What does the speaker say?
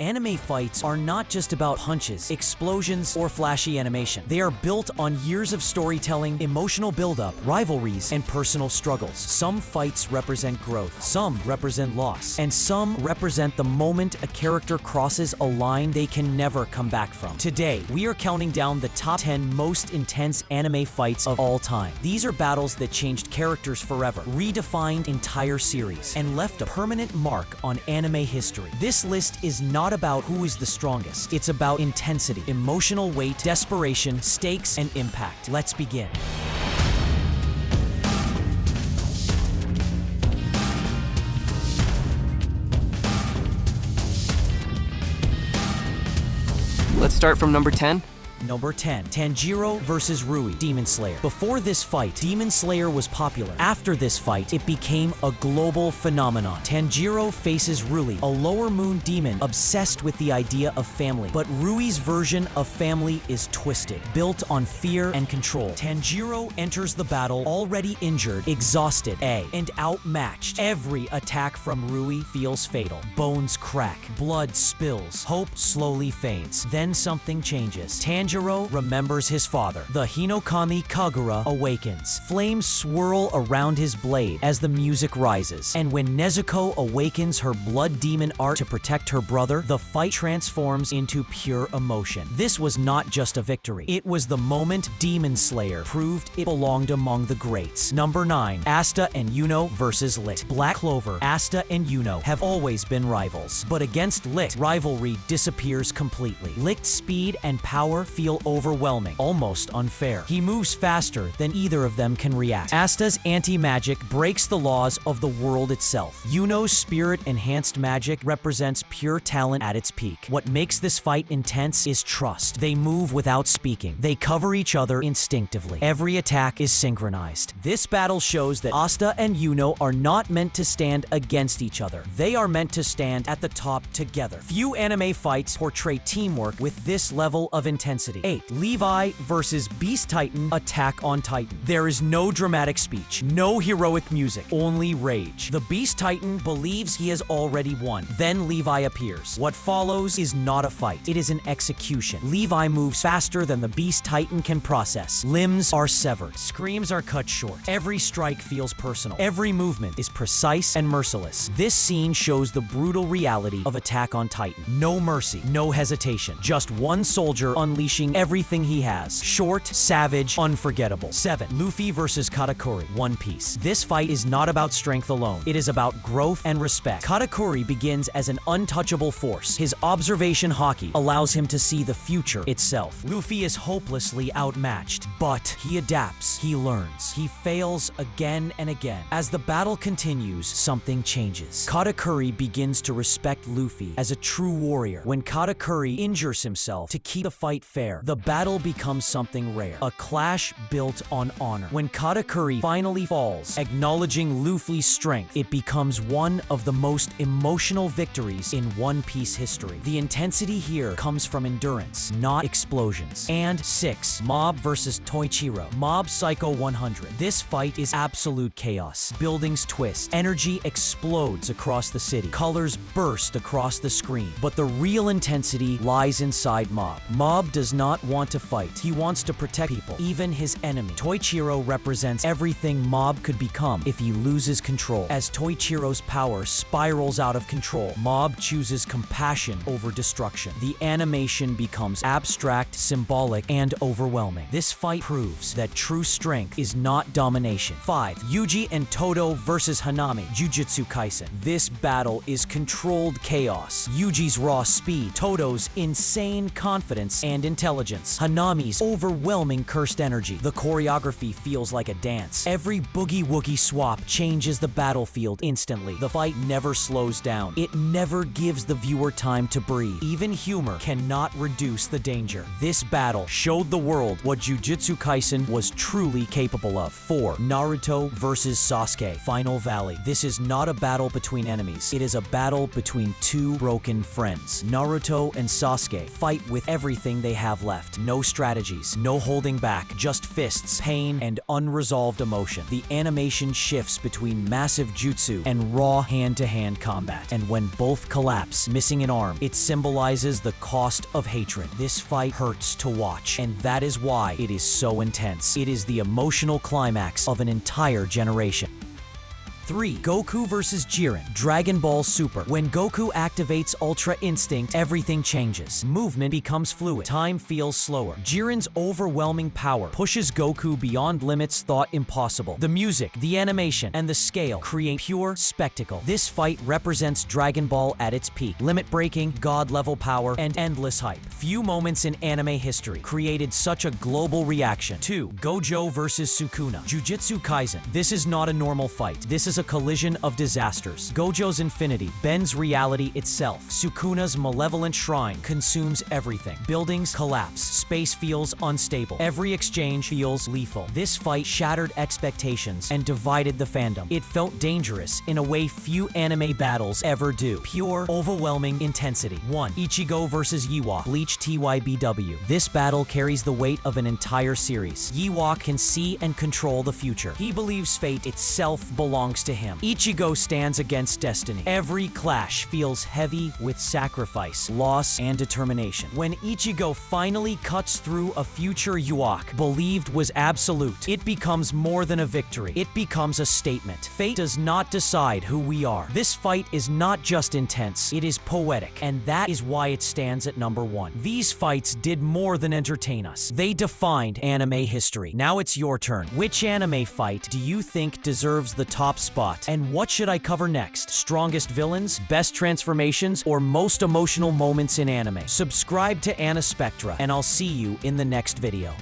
Anime fights are not just about punches, explosions, or flashy animation. They are built on years of storytelling, emotional buildup, rivalries, and personal struggles. Some fights represent growth, some represent loss, and some represent the moment a character crosses a line they can never come back from. Today, we are counting down the top 10 most intense anime fights of all time. These are battles that changed characters forever, redefined entire series, and left a permanent mark on anime history. This list is not about who is the strongest. It's about intensity, emotional weight, desperation, stakes, and impact. Let's begin. Let's start from number 10. Number 10. Tanjiro vs. Rui, Demon Slayer. Before this fight, Demon Slayer was popular. After this fight, it became a global phenomenon. Tanjiro faces Rui, a lower moon demon obsessed with the idea of family. But Rui's version of family is twisted, built on fear and control. Tanjiro enters the battle already injured, exhausted, and outmatched. Every attack from Rui feels fatal. Bones crack, blood spills, hope slowly fades. Then something changes. Tanjiro remembers his father. The Hinokami Kagura awakens. Flames swirl around his blade as the music rises. And when Nezuko awakens her blood demon art to protect her brother, the fight transforms into pure emotion. This was not just a victory. It was the moment Demon Slayer proved it belonged among the greats. Number 9. Asta and Yuno vs. Lit. Black Clover, Asta and Yuno have always been rivals. But against Lit, rivalry disappears completely. Lit's speed and power feel overwhelming, almost unfair. He moves faster than either of them can react. Asta's anti-magic breaks the laws of the world itself. Yuno's spirit-enhanced magic represents pure talent at its peak. What makes this fight intense is trust. They move without speaking. They cover each other instinctively. Every attack is synchronized. This battle shows that Asta and Yuno are not meant to stand against each other. They are meant to stand at the top together. Few anime fights portray teamwork with this level of intensity. 8. Levi vs. Beast Titan, Attack on Titan. There is no dramatic speech, no heroic music, only rage. The Beast Titan believes he has already won. Then Levi appears. What follows is not a fight. It is an execution. Levi moves faster than the Beast Titan can process. Limbs are severed. Screams are cut short. Every strike feels personal. Every movement is precise and merciless. This scene shows the brutal reality of Attack on Titan. No mercy, no hesitation. Just one soldier unleashing everything he has. Short, savage, unforgettable. 7. Luffy vs. Katakuri, One Piece. This fight is not about strength alone. It is about growth and respect. Katakuri begins as an untouchable force. His observation haki allows him to see the future itself. Luffy is hopelessly outmatched, but he adapts, he learns, he fails again and again. As the battle continues, something changes. Katakuri begins to respect Luffy as a true warrior. When Katakuri injures himself to keep the fight fair, the battle becomes something rare, a clash built on honor. When Katakuri finally falls, acknowledging Luffy's strength, it becomes one of the most emotional victories in One Piece history. The intensity here comes from endurance, not explosions. And 6. Mob vs. Toichiro, Mob Psycho 100. This fight is absolute chaos. Buildings twist, energy explodes across the city, colors burst across the screen. But the real intensity lies inside Mob. Mob does not want to fight. He wants to protect people, even his enemy. Toichiro represents everything Mob could become if he loses control. As Toichiro's power spirals out of control, Mob chooses compassion over destruction. The animation becomes abstract, symbolic, and overwhelming. This fight proves that true strength is not domination. 5. Yuji and Todo vs. Hanami, Jujutsu Kaisen. This battle is controlled chaos. Yuji's raw speed, Todo's insane confidence and intelligence, Hanami's overwhelming cursed energy. The choreography feels like a dance. Every boogie-woogie swap changes the battlefield instantly. The fight never slows down. It never gives the viewer time to breathe. Even humor cannot reduce the danger. This battle showed the world what Jujutsu Kaisen was truly capable of. 4. Naruto vs. Sasuke, Final Valley. This is not a battle between enemies. It is a battle between two broken friends. Naruto and Sasuke fight with everything they have have left. No strategies, no holding back, just fists, pain, and unresolved emotion. The animation shifts between massive jutsu and raw hand-to-hand combat. And when both collapse, missing an arm, it symbolizes the cost of hatred. This fight hurts to watch, and that is why it is so intense. It is the emotional climax of an entire generation. 3. Goku vs. Jiren. Dragon Ball Super. When Goku activates Ultra Instinct, everything changes. Movement becomes fluid. Time feels slower. Jiren's overwhelming power pushes Goku beyond limits thought impossible. The music, the animation, and the scale create pure spectacle. This fight represents Dragon Ball at its peak. Limit-breaking, god-level power, and endless hype. Few moments in anime history created such a global reaction. 2. Gojo vs. Sukuna. Jujutsu Kaisen. This is not a normal fight. This is a collision of disasters. Gojo's infinity bends reality itself. Sukuna's malevolent shrine consumes everything. Buildings collapse. Space feels unstable. Every exchange feels lethal. This fight shattered expectations and divided the fandom. It felt dangerous in a way few anime battles ever do. Pure, overwhelming intensity. 1. Ichigo vs. Ewok. Bleach TYBW. This battle carries the weight of an entire series. Ewok can see and control the future. He believes fate itself belongs to him. Ichigo stands against destiny. Every clash feels heavy with sacrifice, loss, and determination. When Ichigo finally cuts through a future Ewok believed was absolute, it becomes more than a victory. It becomes a statement. Fate does not decide who we are. This fight is not just intense, it is poetic, and that is why it stands at number 1. These fights did more than entertain us. They defined anime history. Now it's your turn. Which anime fight do you think deserves the top spot? And what should I cover next? Strongest villains, best transformations, or most emotional moments in anime? Subscribe to Anispectra, and I'll see you in the next video.